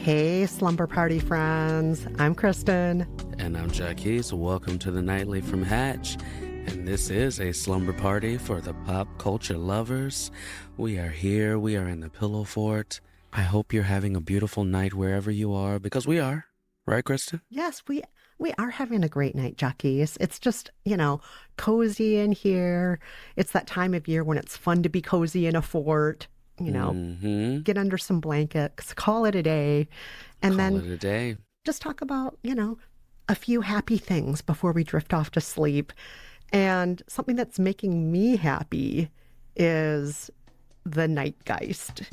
Hey, slumber party friends. I'm Kristen. And I'm Jacquis. Welcome to the Nightly from Hatch. And this is a slumber party for the pop culture lovers. We are here. We are in the Pillow Fort. I hope you're having a beautiful night wherever you are, because we are. Right, Kristen? Yes, we are having a great night, Jacquis. It's just, cozy in here. It's that time of year when it's fun to be cozy in a fort. Get under some blankets, call it a day, and then just talk about, a few happy things before we drift off to sleep. And something that's making me happy is the Nightgeist.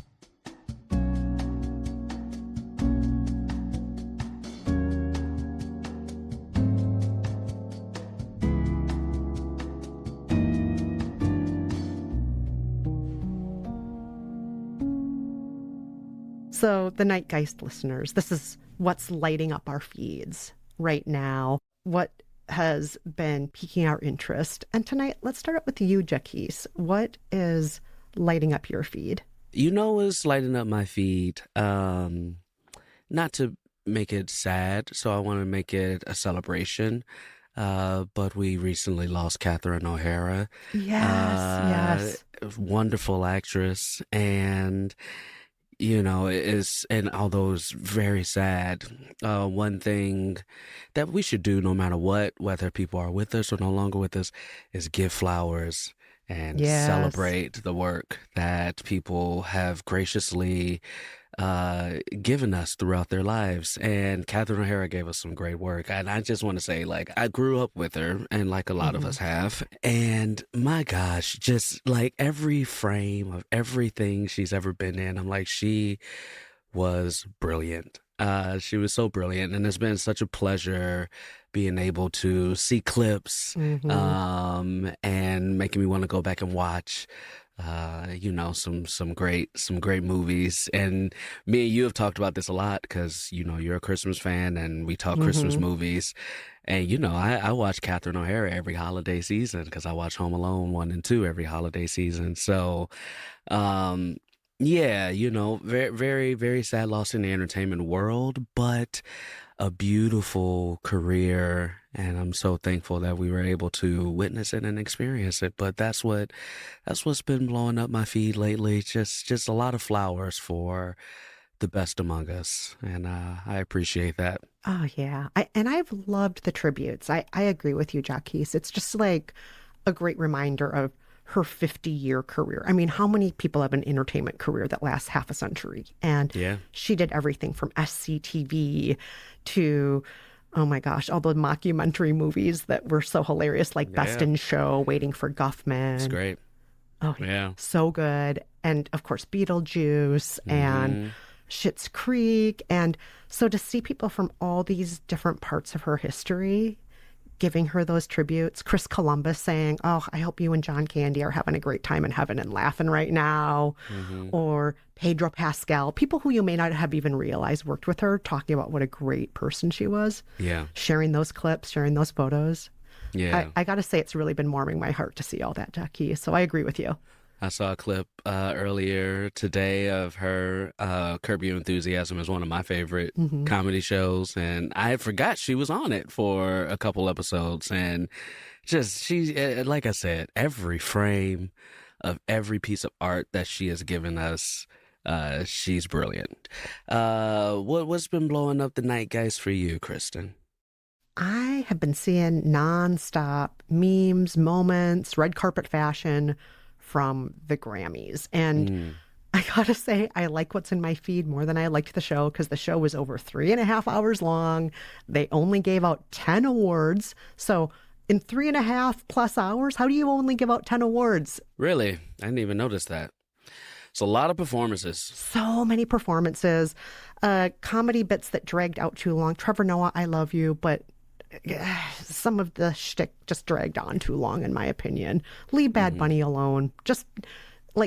So the Nightgeist listeners, this is what's lighting up our feeds right now, what has been piquing our interest. And tonight, let's start up with you, Jacquis. What is lighting up your feed? What's lighting up my feed? Not to make it sad, so I want to make it a celebration. But we recently lost Catherine O'Hara. Yes. Wonderful actress. And and although it's very sad, one thing that we should do no matter what, whether people are with us or no longer with us, is give flowers and celebrate the work that people have graciously given us throughout their lives. And Catherine O'Hara gave us some great work. And I just want to say, I grew up with her, and a lot of us have. And my gosh, just every frame of everything she's ever been in, I'm like, she was brilliant. She was so brilliant. And it's been such a pleasure being able to see clips and making me want to go back and watch some great movies. And me and you have talked about this a lot because you're a Christmas fan, and we talk Christmas movies. And I watch Catherine O'Hara every holiday season because I watch Home Alone 1 and 2 every holiday season. So very, very, very sad loss in the entertainment world, but a beautiful career, and I'm so thankful that we were able to witness it and experience it. But that's what's been blowing up my feed lately. Just a lot of flowers for the best among us, and I appreciate that. Oh yeah, I've loved the tributes. I agree with you, Jacquis. It's just like a great reminder of her 50-year career. I mean, how many people have an entertainment career that lasts half a century? And she did everything from SCTV to, oh my gosh, all the mockumentary movies that were so hilarious, like Best in Show, Waiting for Guffman. It's great. Oh, yeah. So good. And of course, Beetlejuice and Schitt's Creek. And so to see people from all these different parts of her history giving her those tributes, Chris Columbus saying, "Oh, I hope you and John Candy are having a great time in heaven and laughing right now," or Pedro Pascal, people who you may not have even realized worked with her, talking about what a great person she was. Yeah, sharing those clips, sharing those photos. Yeah, I got to say, it's really been warming my heart to see all that, Jacquis. So I agree with you. I saw a clip earlier today of her. Curb Your Enthusiasm is one of my favorite comedy shows, and I forgot she was on it for a couple episodes. And she, like I said, every frame of every piece of art that she has given us, she's brilliant. What's been blowing up the Nightgeist for you, Kristen? I have been seeing nonstop memes, moments, red carpet fashion from the Grammys. And I gotta say, I like what's in my feed more than I liked the show, because the show was over 3.5 hours long. They only gave out 10 awards. So in 3.5+ hours, how do you only give out 10 awards? Really? I didn't even notice that. It's a lot of performances. So many performances. Comedy bits that dragged out too long. Trevor Noah, I love you, but some of the shtick just dragged on too long, in my opinion. Leave Bad Bunny alone. Just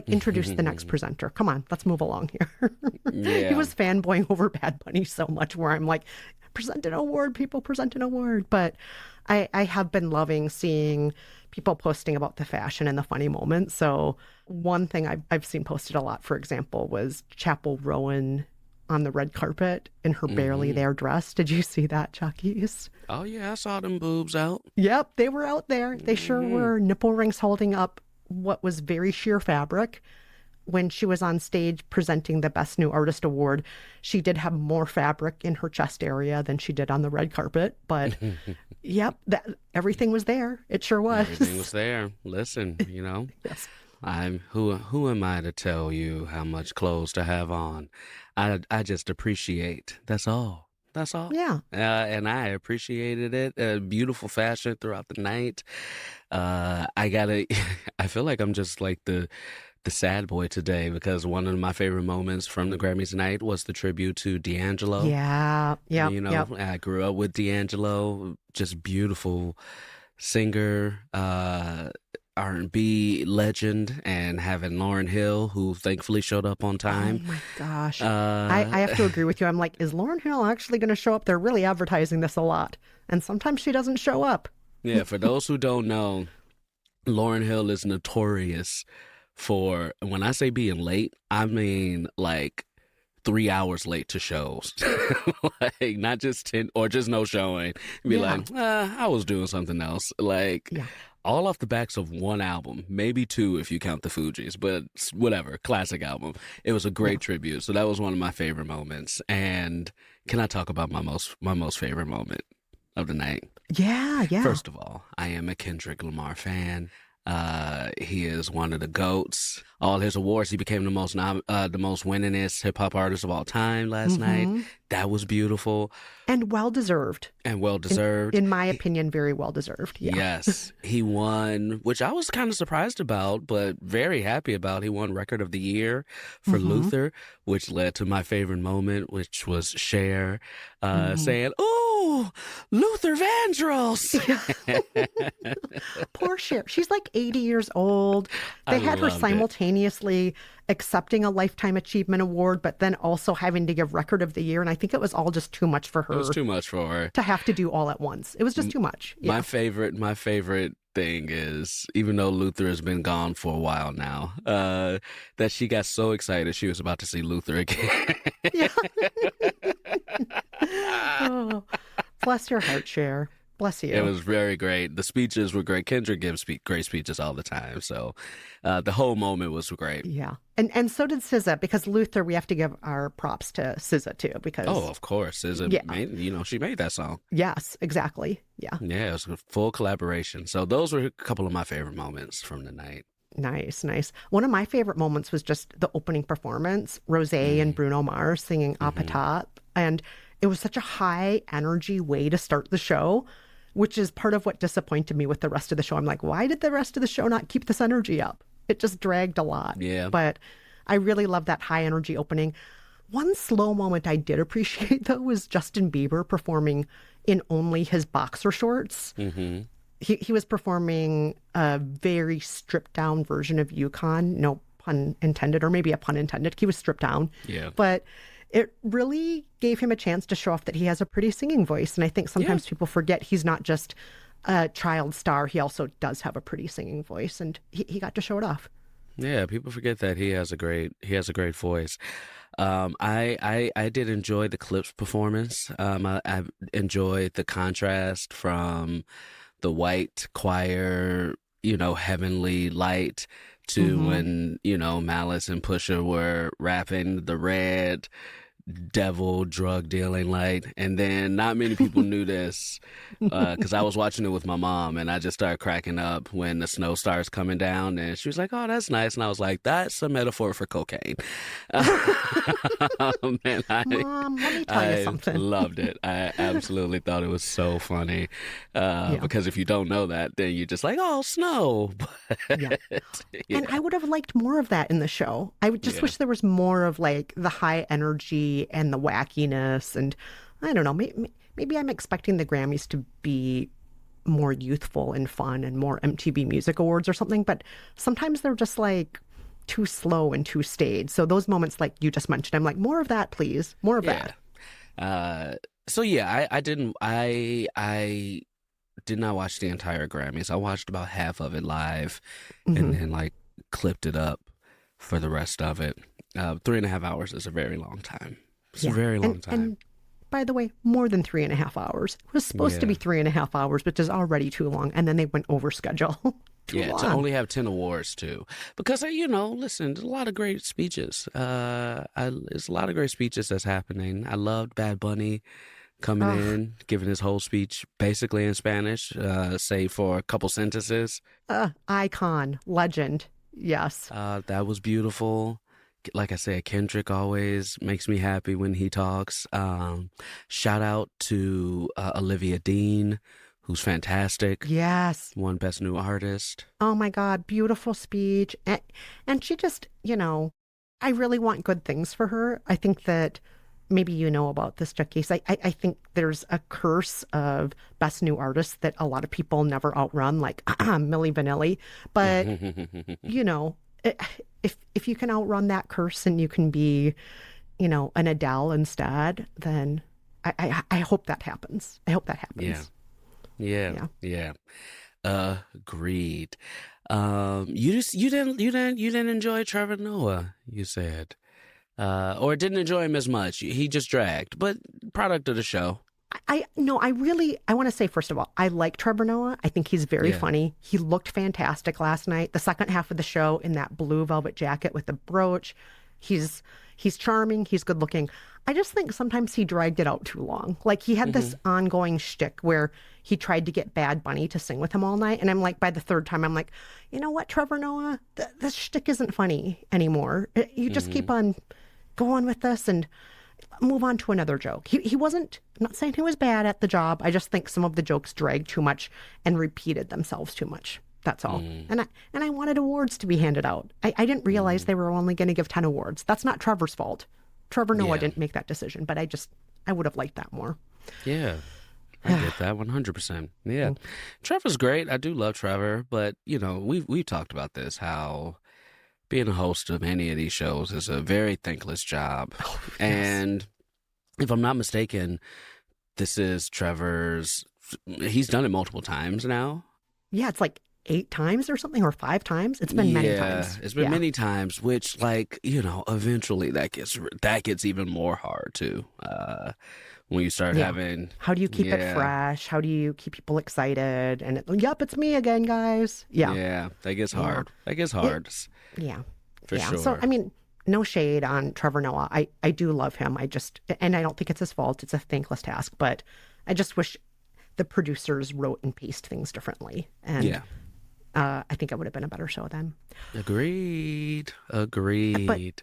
introduce the next presenter. Come on, let's move along here. He was fanboying over Bad Bunny so much, where I'm like, present an award, people, present an award. But I have been loving seeing people posting about the fashion and the funny moments. So one thing I've seen posted a lot, for example, was Chappell Rowan on the red carpet in her barely there dress. Did you see that, Jacquis? Oh, yeah, I saw them boobs out. Yep, they were out there. They sure were. Nipple rings holding up what was very sheer fabric. When she was on stage presenting the Best New Artist Award, she did have more fabric in her chest area than she did on the red carpet. But yep, everything was there. It sure was. Everything was there. Listen, Yes. Who am I to tell you how much clothes to have on? I just appreciate. That's all. That's all. Yeah. And I appreciated it. Beautiful fashion throughout the night. I feel like I'm just like the sad boy today because one of my favorite moments from the Grammys night was the tribute to D'Angelo. Yeah. Yeah. I grew up with D'Angelo, just beautiful singer, R&B legend, and having Lauryn Hill, who thankfully showed up on time. Oh my gosh. I have to agree with you. I'm like, is Lauryn Hill actually going to show up? They're really advertising this a lot. And sometimes she doesn't show up. Yeah, for those who don't know, Lauryn Hill is notorious for, when I say being late, I mean like 3 hours late to shows. Like not just 10 or just no showing. Like, I was doing something else. Like all off the backs of one album, maybe two if you count the Fugees, but whatever, classic album. It was a great tribute. So that was one of my favorite moments. And can I talk about my most favorite moment of the night? Yeah. First of all, I am a Kendrick Lamar fan. He is one of the GOATs. All his awards, he became the most winningest hip hop artist of all time last night. That was beautiful. And well-deserved. In my opinion, very well-deserved. Yeah. Yes. He won, which I was kind of surprised about, but very happy about. He won Record of the Year for Luther, which led to my favorite moment, which was Cher saying, "Oh, Luther Vandross." Poor Cher. She's like 80 years old. They had her simultaneously accepting a Lifetime Achievement Award, but then also having to give Record of the Year. And I think it was all just too much for her. It was too much for her. To have to do all at once. It was just too much. Yeah. My favorite thing is, even though Luther has been gone for a while now, that she got so excited she was about to see Luther again. Yeah. Oh, bless your heart, Cher. Bless you. It was very great. The speeches were great. Kendrick gives great speeches all the time. So the whole moment was great. Yeah. And so did SZA, because Luther, we have to give our props to SZA too, because... Oh, of course. SZA, made, she made that song. Yes, exactly. Yeah. Yeah, it was a full collaboration. So those were a couple of my favorite moments from the night. Nice. One of my favorite moments was just the opening performance, Rosé and Bruno Mars singing A Patat. And it was such a high energy way to start the show, which is part of what disappointed me with the rest of the show. I'm like, why did the rest of the show not keep this energy up? It just dragged a lot. Yeah. But I really love that high energy opening. One slow moment I did appreciate, though, was Justin Bieber performing in only his boxer shorts. Mm-hmm. He was performing a very stripped down version of Yukon, no pun intended, or maybe a pun intended. He was stripped down. Yeah. But it really gave him a chance to show off that he has a pretty singing voice. And I think sometimes people forget he's not just a child star. He also does have a pretty singing voice, and he got to show it off. Yeah, people forget that he has a great voice. I did enjoy the Clips performance. I enjoyed the contrast from the white choir, heavenly light, to when, Malice and Pusha were rapping the red devil drug dealing light. And then not many people knew this because I was watching it with my mom, and I just started cracking up when the snow starts coming down, and she was like, "Oh, that's nice." And I was like, "That's a metaphor for cocaine." Mom, let me tell you something. I loved it. I absolutely thought it was so funny because if you don't know that, then you're just like, "Oh, snow." But, And I would have liked more of that in the show. I would just wish there was more of like the high energy and the wackiness, and I don't know, maybe I'm expecting the Grammys to be more youthful and fun and more MTV Music Awards or something, but sometimes they're just like too slow and too staid. So those moments like you just mentioned, I'm like, more of that, please. More of that. So yeah, I did not watch the entire Grammys. I watched about half of it live and then like clipped it up for the rest of it. 3.5 hours is a very long time It's a Yeah. very long time. And by the way, more than 3.5 hours. It was supposed to be Yeah. 3.5 hours, which is already too long. And then they went over schedule. Too Yeah, to long. only have 10 awards too. Because, listen, there's a lot of great speeches. There's a lot of great speeches that's happening. I loved Bad Bunny coming Ugh. in, giving his whole speech basically in Spanish, save for a couple sentences. Icon. Legend. Yes. That was beautiful. Like I said, Kendrick always makes me happy when he talks. Shout out to Olivia Dean, who's fantastic. Yes. Won Best New Artist. Oh my God. Beautiful speech. And she just, I really want good things for her. I think that maybe you know about this, Jacquis. I think there's a curse of best new artists that a lot of people never outrun, like Milli Vanilli. But, you know, it, if you can outrun that curse and you can be, an Adele instead, then I hope that happens. I hope that Yeah, happens. yeah, Yeah. yeah. Agreed. You didn't enjoy Trevor Noah, you said. Or didn't enjoy him as much. He just dragged, but product of the show. I no, I want to say, first of all, I like Trevor Noah. I think he's very Yeah. funny. He looked fantastic last night. The second half of the show in that blue velvet jacket with the brooch, he's he's charming. He's good looking. I just think sometimes he dragged it out too long. Like he had Hmm. this ongoing shtick where he tried to get Bad Bunny to sing with him all night, and I'm like, by the third time, I'm like, you know what, Trevor Noah, this shtick isn't funny anymore. You just Hmm. keep on going with this and move on to another joke. He wasn't, I'm not saying he was bad at the job. I just think some of the jokes dragged too much and repeated themselves too much. That's all. Mm, And I wanted awards to be handed out. I didn't realize mm. they were only going to give 10 awards. That's not Trevor's fault. Trevor Noah Yeah. didn't make that decision, but I would have liked that more. Yeah. I get that 100%. Yeah. Trevor's great. I do love Trevor, but we've talked about this, how being a host of any of these shows is a very thankless job. Oh, yes. And if I'm not mistaken, this is Trevor's, he's done it multiple times now. Yeah, it's like 8 times or something, or 5 times. It's been many Yeah, times. it's been Yeah. many times, which, like, eventually that gets even more hard too. When you start Yeah. having, How do you keep it yeah, fresh? How do you keep people excited? And yep, it's me again, guys. Yeah. yeah, that gets Yeah. hard. That gets It, hard yeah. for Yeah. So, sure. I mean, no shade on Trevor Noah. I do love him. And I don't think it's his fault. It's a thankless task, but I just wish the producers wrote and paced things differently. And Yeah, I think it would have been a better show then. agreed, But agreed.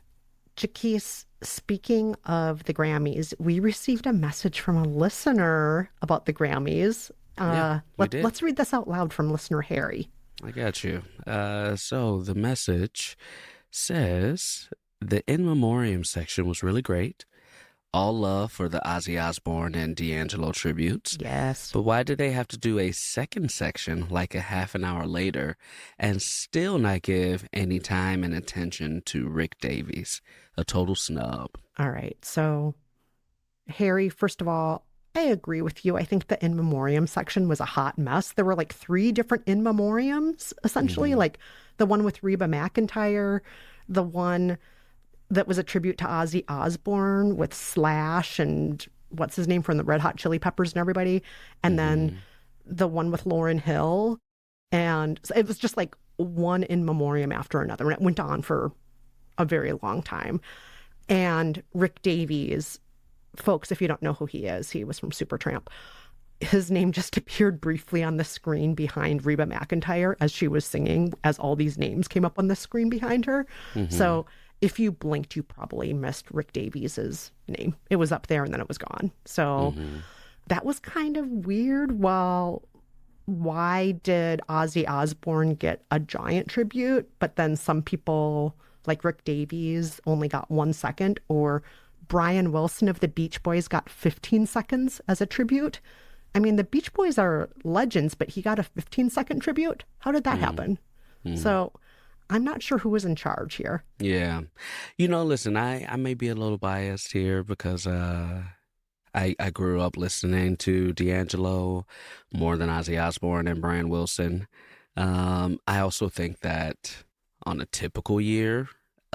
Jacquis, speaking of the Grammys, we received a message from a listener about the Grammys. Yeah, we did. Let's read this out loud from listener Harry. I got you. So the message says the in memoriam section was really great. All love for the Ozzy Osbourne and D'Angelo tributes. Yes. But why did they have to do a second section like a half an hour later and still not give any time and attention to Rick Davies? A total snub. All right. So, Harry, first of all, I agree with you. I think the in memoriam section was a hot mess. There were like 3 different in memoriams, essentially, Hmm. like the one with Reba McEntire, the one that was a tribute to Ozzy Osbourne with Slash and what's his name from the Red Hot Chili Peppers and everybody, and then Hmm. the one with Lauryn Hill. And so it was just like one in memoriam after another. And it went on for a very long time. And Rick Davies, folks, if you don't know who he was from Supertramp. His name just appeared briefly on the screen behind Reba McEntire as she was singing, as all these names came up on the screen behind her. Hmm. So if you blinked, you probably missed Rick Davies's name. It was up there and then it was gone. So Hmm. that was kind of weird. Well, why did Ozzy Osbourne get a giant tribute, but then some people like Rick Davies only got 1 second, or Brian Wilson of the Beach Boys got 15 seconds as a tribute? I mean, the Beach Boys are legends, but he got a 15-second tribute? How did that happen? So I'm not sure who was in charge here. Yeah. Listen, I may be a little biased here because I grew up listening to D'Angelo more than Ozzy Osbourne and Brian Wilson. I also think that on a typical year,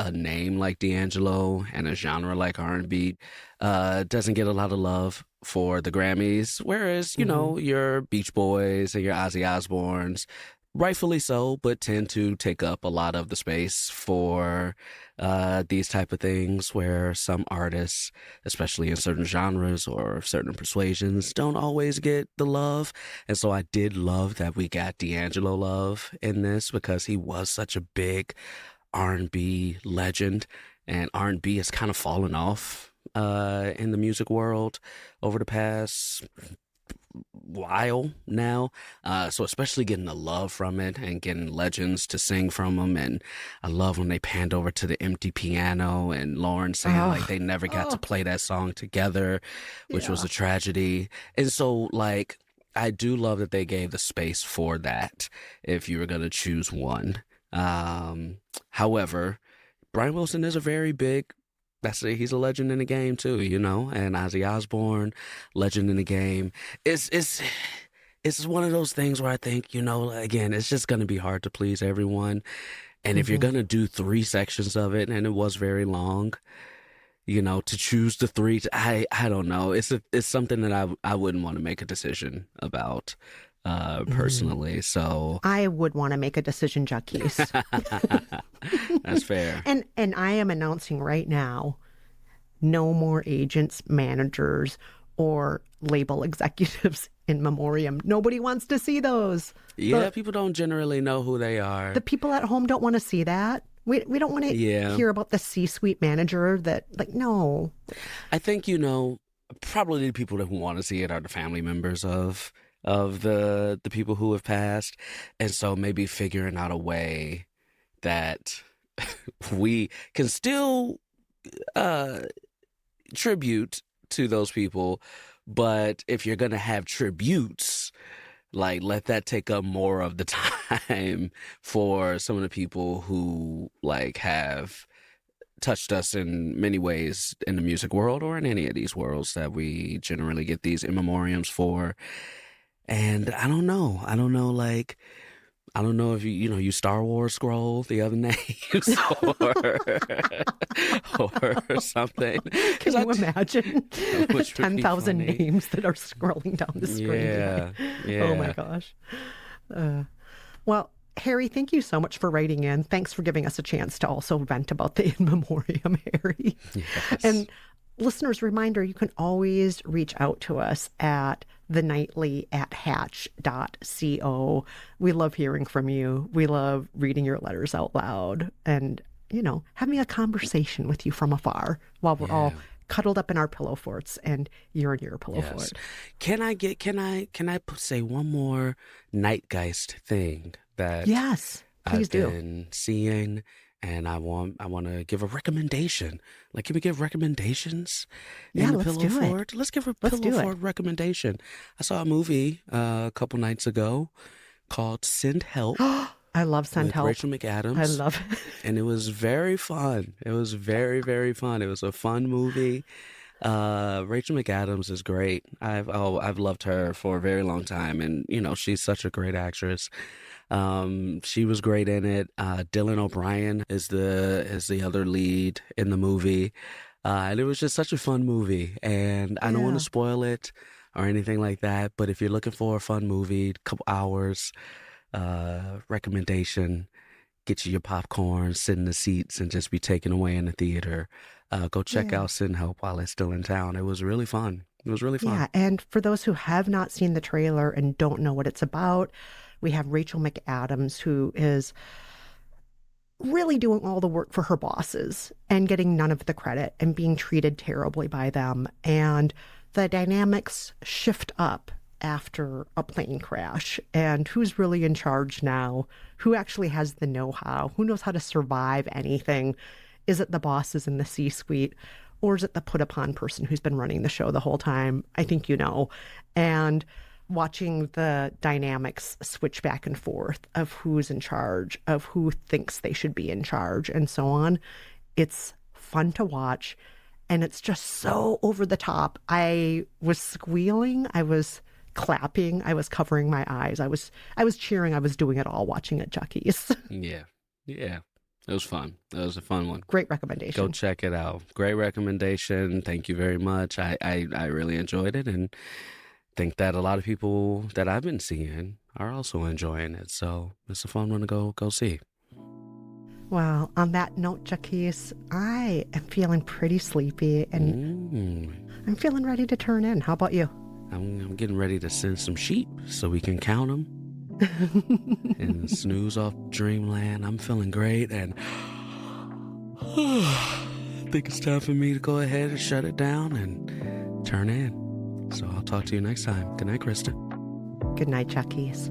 a name like D'Angelo and a genre like R&B doesn't get a lot of love for the Grammys, whereas, you know, your Beach Boys and your Ozzy Osbournes, rightfully so, but tend to take up a lot of the space for these type of things where some artists, especially in certain genres or certain persuasions, don't always get the love. And so I did love that we got D'Angelo love in this because he was such a big R&B legend, and R&B has kind of fallen off in the music world over the past while now, so especially getting the love from it and getting legends to sing from them. And I love when they panned over to the empty piano and Lauren saying like they never got to play that song together, which was a tragedy. And so like I do love that they gave the space for that if you were going to choose one. However, Brian Wilson is a very big, he's a legend in the game too, you know, and Ozzy Osbourne, legend in the game. It's one of those things where I think, you know, again, it's just going to be hard to please everyone. And if you're going to do 3 sections of it, and it was very long, you know, to choose the 3, I don't know. It's something that I wouldn't want to make a decision about personally. So I would want to make a decision, Jacquis. That's fair. And I am announcing right now, no more agents, managers, or label executives in memoriam. Nobody wants to see those. Yeah, people don't generally know who they are. The people at home don't want to see that. We don't want to hear about the C-suite manager that, like, no. I think, you know, probably the people that want to see it are the family members of the people who have passed. And so maybe figuring out a way that we can still tribute to those people, but if you're going to have tributes, like let that take up more of the time for some of the people who like have touched us in many ways in the music world or in any of these worlds that we generally get these in memoriams for. And I don't know, like, I don't know if you Star Wars scroll the other names or something. Can you imagine 10,000 names that are scrolling down the screen? Yeah. Oh my gosh. Well, Harry, thank you so much for writing in. Thanks for giving us a chance to also vent about the in memoriam, Harry. Yes. And listeners, reminder, you can always reach out to us at thenightly@hatch.co. We love hearing from you. We love reading your letters out loud and, you know, having a conversation with you from afar while we're all cuddled up in our pillow forts and you're in your pillow fort. Can I say one more Nightgeist thing that please I've been seeing? And I want to give a recommendation. Like, can we give recommendations in the Pillow Fort? Let's give a Pillow Fort recommendation. I saw a movie a couple nights ago called Send Help. I love Send Help. Rachel McAdams. I love it. And it was very fun. It was very, very fun. It was a fun movie. Rachel McAdams is great. I've loved her for a very long time, and you know she's such a great actress. She was great in it. Dylan O'Brien is the other lead in the movie, and it was just such a fun movie. And I don't want to spoil it or anything like that, but if you're looking for a fun movie, couple hours, recommendation. Get you your popcorn, sit in the seats, and just be taken away in the theater. Go check out Send Help while it's still in town. It was really fun. Yeah, and for those who have not seen the trailer and don't know what it's about, we have Rachel McAdams, who is really doing all the work for her bosses and getting none of the credit and being treated terribly by them. And the dynamics shift up after a plane crash, and who's really in charge now, who actually has the know-how, who knows how to survive anything. Is it the bosses in the C-suite, or is it the put-upon person who's been running the show the whole time? I think you know. And watching the dynamics switch back and forth of who's in charge, of who thinks they should be in charge, and so on, it's fun to watch, and it's just so over the top. I was squealing, I was clapping, I was covering my eyes, I was cheering, I was doing it all watching it, Jacquis. Yeah. It was fun. It was a fun one. Great Go recommendation. check it out. Great recommendation. Thank you very much. I really enjoyed it, and think that a lot of people that I've been seeing are also enjoying it. So it's a fun one to go see. Well, on that note, Jacquis, I am feeling pretty sleepy and I'm feeling ready to turn in. How about you? I'm getting ready to send some sheep so we can count them and snooze off dreamland. I'm feeling great, and I think it's time for me to go ahead and shut it down and turn in. So I'll talk to you next time. Good night, Kristen. Good night, Jacquis.